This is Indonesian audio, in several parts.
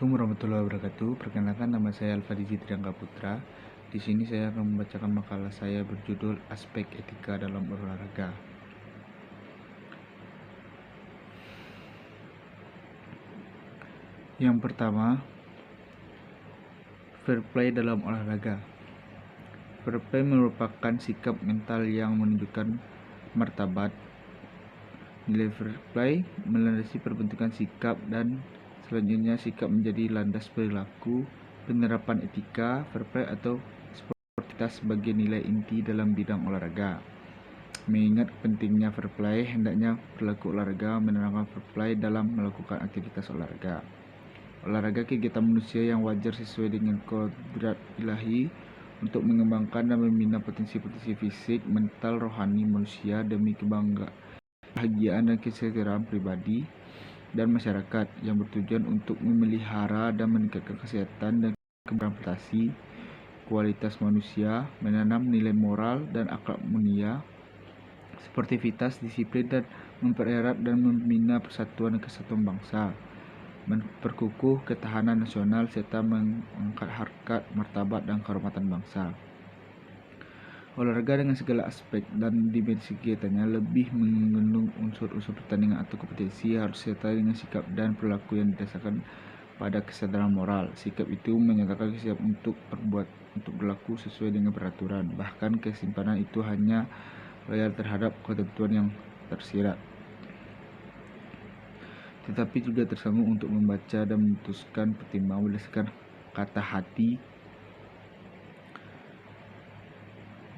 Assalamualaikum warahmatullahi wabarakatuh. Perkenalkan, nama saya Alfadizi Triangga Putra. Di sini saya akan membacakan makalah saya berjudul Aspek Etika dalam Olahraga. Yang pertama, fair play dalam olahraga. Fair play merupakan sikap mental yang menunjukkan martabat. Nilai fair play melandasi perbentukan sikap dan selanjutnya sikap menjadi landas perilaku. Penerapan etika, fair play atau sportivitas sebagai nilai inti dalam bidang olahraga. Mengingat pentingnya fair play, hendaknya perilaku olahraga menerapkan fair play dalam melakukan aktivitas olahraga. Olahraga kegiatan manusia yang wajar sesuai dengan kodrat ilahi untuk mengembangkan dan membina potensi-potensi fisik, mental, rohani manusia demi kebahagiaan dan kesejahteraan pribadi dan masyarakat, yang bertujuan untuk memelihara dan meningkatkan kesehatan dan kemampuan kualitas manusia, menanam nilai moral dan akhlak mulia, sportivitas, disiplin, dan mempererat dan membina persatuan dan kesatuan bangsa, memperkukuh ketahanan nasional, serta mengangkat harkat, martabat, dan kehormatan bangsa. Olahraga dengan segala aspek dan dimensi kegiatannya lebih mengandung unsur-unsur pertandingan atau kompetisi, harus disertai dengan sikap dan perilaku yang didasarkan pada kesadaran moral. Sikap itu menyatakan kesiapan untuk berlaku sesuai dengan peraturan, bahkan kesimpanan itu hanya loyal terhadap ketentuan yang tersirat, tetapi juga tersanggup untuk membaca dan memutuskan pertimbangan berdasarkan kata hati.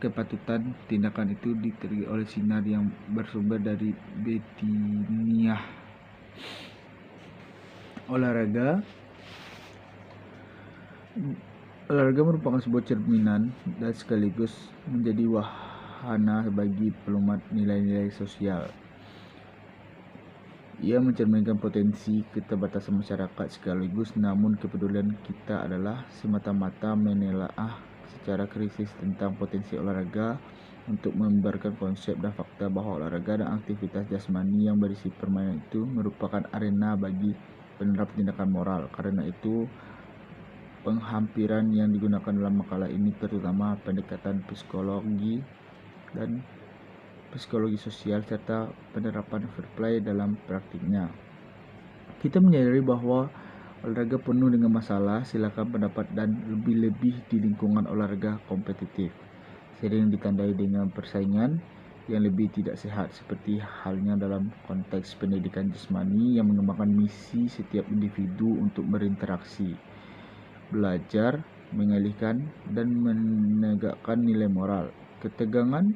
Kepatutan tindakan itu diterangi oleh sinar yang bersumber dari batiniah. Olahraga merupakan sebuah cerminan dan sekaligus menjadi wahana bagi pelumat nilai-nilai sosial. Ia mencerminkan potensi keterbatasan masyarakat sekaligus, namun kepedulian kita adalah semata-mata menelaah secara kritis tentang potensi olahraga untuk membenarkan konsep dan fakta bahwa olahraga dan aktivitas jasmani yang berisi permainan itu merupakan arena bagi penerapan tindakan moral. Karena itu, penghampiran yang digunakan dalam makalah ini terutama pendekatan psikologi dan psikologi sosial serta penerapan fair play dalam praktiknya. Kita menyadari bahwa olahraga penuh dengan masalah, silakan pendapat, dan lebih-lebih di lingkungan olahraga kompetitif, sering ditandai dengan persaingan yang lebih tidak sehat, seperti halnya dalam konteks pendidikan jasmani yang mengembangkan misi setiap individu untuk berinteraksi, belajar, mengalihkan, dan menegakkan nilai moral. Ketegangan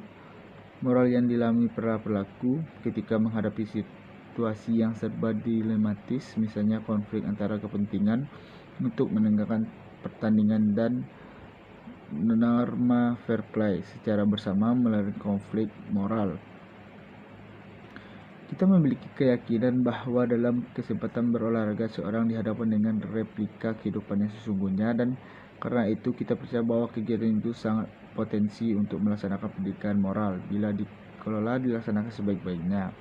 moral yang dialami para pelaku ketika menghadapi situasi yang serba dilematis, misalnya konflik antara kepentingan untuk menegakkan pertandingan dan norma fair play secara bersama melalui konflik moral. Kita memiliki keyakinan bahwa dalam kesempatan berolahraga seorang dihadapkan dengan replika kehidupan yang sesungguhnya, dan karena itu kita percaya bahwa kegiatan itu sangat potensi untuk melaksanakan pendidikan moral bila dikelola dilaksanakan sebaik-baiknya.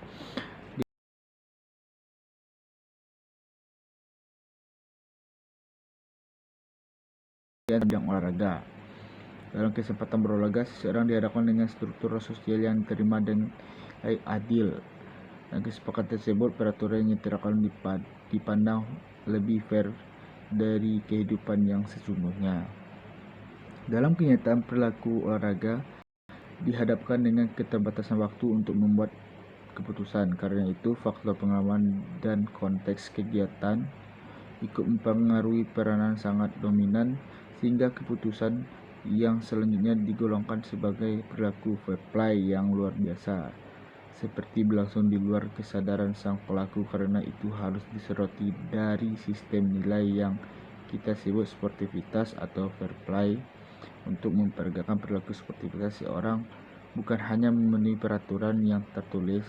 Bidang olahraga. Dalam kesempatan berolahraga, seseorang dihadapkan dengan struktur sosial yang diterima dengan adil. Dan kesepakatan tersebut, peraturan yang diterapkan dipandang lebih fair dari kehidupan yang sesungguhnya. Dalam kenyataan, perilaku olahraga dihadapkan dengan keterbatasan waktu untuk membuat keputusan. Karena itu, faktor pengalaman dan konteks kegiatan ikut mempengaruhi peranan sangat dominan, sehingga keputusan yang selanjutnya digolongkan sebagai perilaku fair play yang luar biasa, seperti berlangsung di luar kesadaran sang pelaku. Karena itu harus disoroti dari sistem nilai yang kita sebut sportivitas atau fair play. Untuk memperagakan perilaku sportivitas, seorang bukan hanya memenuhi peraturan yang tertulis,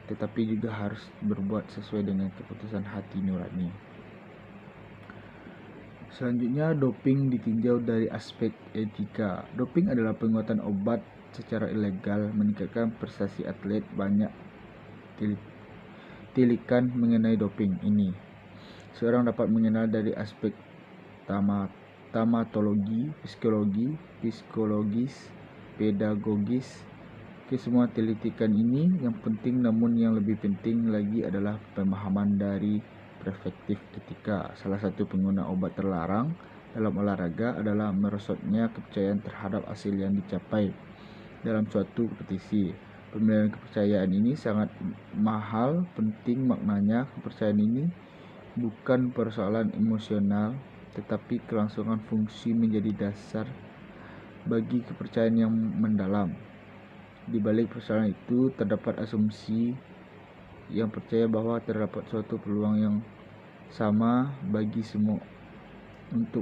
tetapi juga harus berbuat sesuai dengan keputusan hati nurani. Selanjutnya, doping ditinjau dari aspek etika. Doping adalah penguatan obat secara ilegal meningkatkan prestasi atlet. Banyak tilikan mengenai doping ini. Seorang dapat mengenal dari aspek tamatologi, psikologis, pedagogis. Semua telitikan ini yang penting, namun yang lebih penting lagi adalah pemahaman dari perspektif etika. Salah satu pengguna obat terlarang dalam olahraga adalah merosotnya kepercayaan terhadap hasil yang dicapai dalam suatu kompetisi. Pemeliharaan kepercayaan ini sangat mahal, penting maknanya. Kepercayaan ini bukan persoalan emosional, tetapi kelangsungan fungsi menjadi dasar bagi kepercayaan yang mendalam. Di balik persoalan itu terdapat asumsi yang percaya bahwa terdapat suatu peluang yang sama bagi semua untuk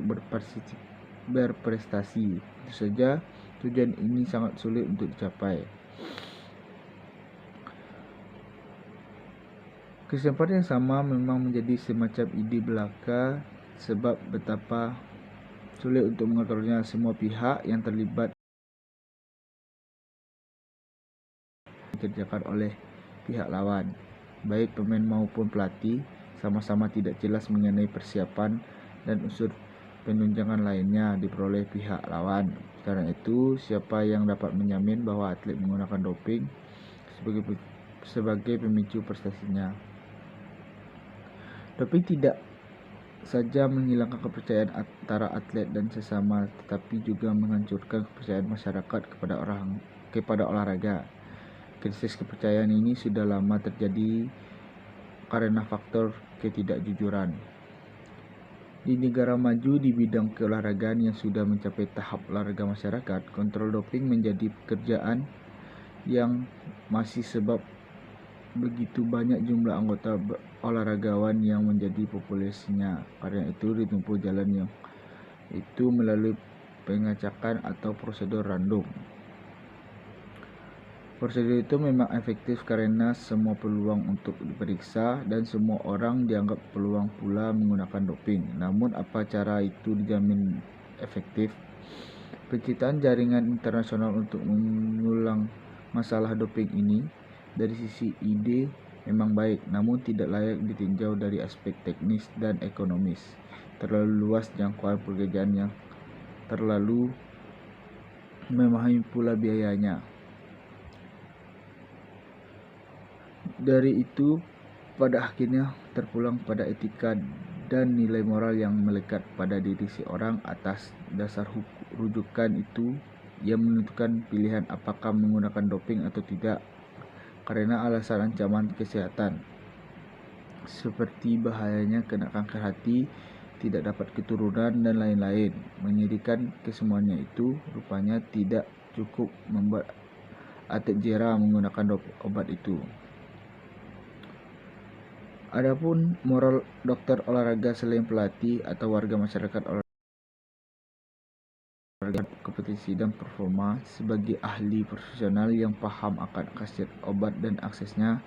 berprestasi. Tentu saja tujuan ini sangat sulit untuk dicapai. Kesempatan yang sama memang menjadi semacam ide belaka, sebab betapa sulit untuk mengaturnya. Semua pihak yang terlibat dikerjakan oleh pihak lawan, baik pemain maupun pelatih, sama-sama tidak jelas mengenai persiapan dan unsur penunjangan lainnya diperoleh pihak lawan. Karena itu, siapa yang dapat menjamin bahwa atlet menggunakan doping sebagai pemicu prestasinya? Doping tidak saja menghilangkan kepercayaan antara atlet dan sesama, tetapi juga menghancurkan kepercayaan masyarakat kepada olahraga. Krisis kepercayaan ini sudah lama terjadi karena faktor ketidakjujuran. Di negara maju di bidang keolahragaan yang sudah mencapai tahap olahraga masyarakat, kontrol doping menjadi pekerjaan yang masih, sebab begitu banyak jumlah anggota olahragawan yang menjadi populasinya. Karena itu ditempuh jalan yang itu melalui pengacakan atau prosedur random. Prosedur itu memang efektif karena semua peluang untuk diperiksa dan semua orang dianggap peluang pula menggunakan doping. Namun apa cara itu dijamin efektif? Penciptaan jaringan internasional untuk mengulang masalah doping ini dari sisi ide memang baik, namun tidak layak ditinjau dari aspek teknis dan ekonomis. Terlalu luas jangkauan pekerjaan yang terlalu memahami pula biayanya. Dari itu, pada akhirnya terpulang pada etika dan nilai moral yang melekat pada diri seorang. Atas dasar rujukan itu, ia menentukan pilihan apakah menggunakan doping atau tidak karena alasan ancaman kesehatan, seperti bahayanya kena kanker hati, tidak dapat keturunan, dan lain-lain. Menyedihkan, kesemuanya itu rupanya tidak cukup membuat atlet jera menggunakan obat itu. Adapun moral dokter olahraga selain pelatih atau warga masyarakat olahraga kompetisi dan performa, sebagai ahli profesional yang paham akan khasiat obat dan aksesnya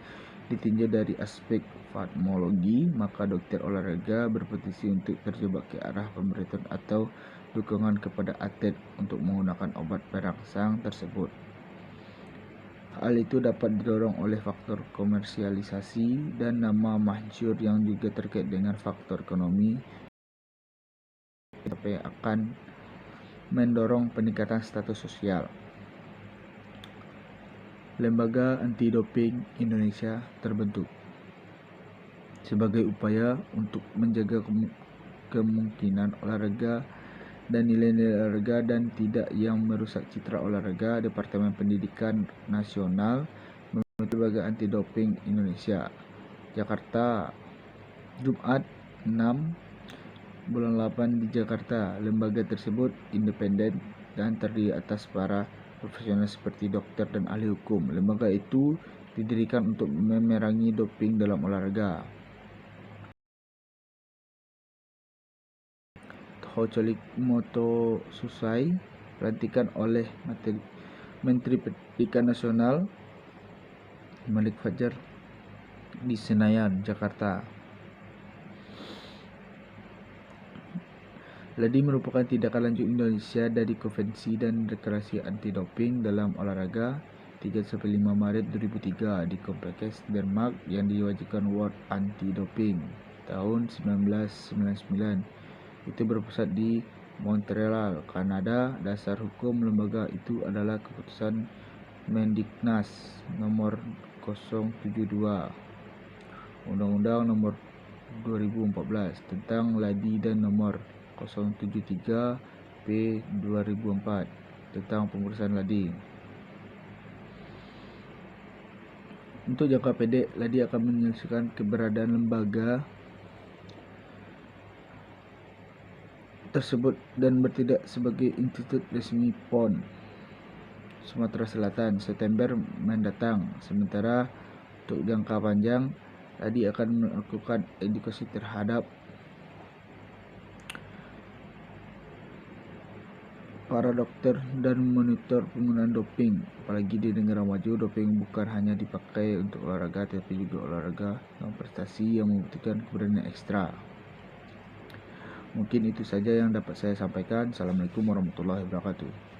ditinjau dari aspek farmakologi, maka dokter olahraga berpotensi untuk terjebak ke arah pemberitaan atau dukungan kepada atlet untuk menggunakan obat perangsang tersebut. Hal itu dapat didorong oleh faktor komersialisasi dan nama masyhur yang juga terkait dengan faktor ekonomi, tapi akan mendorong peningkatan status sosial. Lembaga Anti Doping Indonesia terbentuk sebagai upaya untuk menjaga kemungkinan olahraga dan nilai-nilai olahraga dan tidak yang merusak citra olahraga. Departemen Pendidikan Nasional membentuk Lembaga Anti Doping Indonesia, Jakarta, Jumat 6 bulan 8 di Jakarta. Lembaga tersebut independen dan terdiri atas para profesional seperti dokter dan ahli hukum. Lembaga itu didirikan untuk memerangi doping dalam olahraga. Hocolikmoto Susai, pelantikan oleh Menteri Pendidikan Nasional Malik Fajar di Senayan, Jakarta. LADI merupakan tindakan lanjut Indonesia dari Konvensi dan Deklarasi Anti Doping dalam Olahraga 3-5 Maret 2003 di Copenhagen, Denmark, yang diwajibkan World Anti Doping tahun 1999. Itu berpusat di Montreal, Kanada. Dasar hukum lembaga itu adalah keputusan Mendiknas nomor 072 Undang-Undang nomor 2014 tentang LADI dan nomor 073 P 2004 tentang pengurusan LADI. Untuk jangka pendek, LADI akan menyelesaikan keberadaan lembaga tersebut dan bertindak sebagai institut resmi PON Sumatera Selatan September mendatang. Sementara untuk jangka panjang, LADI akan melakukan edukasi terhadap para dokter dan monitor penggunaan doping. Apalagi di negara maju, doping bukan hanya dipakai untuk olahraga, tapi juga olahraga yang prestasi yang membutuhkan keberanian ekstra. Mungkin itu saja yang dapat saya sampaikan. Assalamualaikum warahmatullahi wabarakatuh.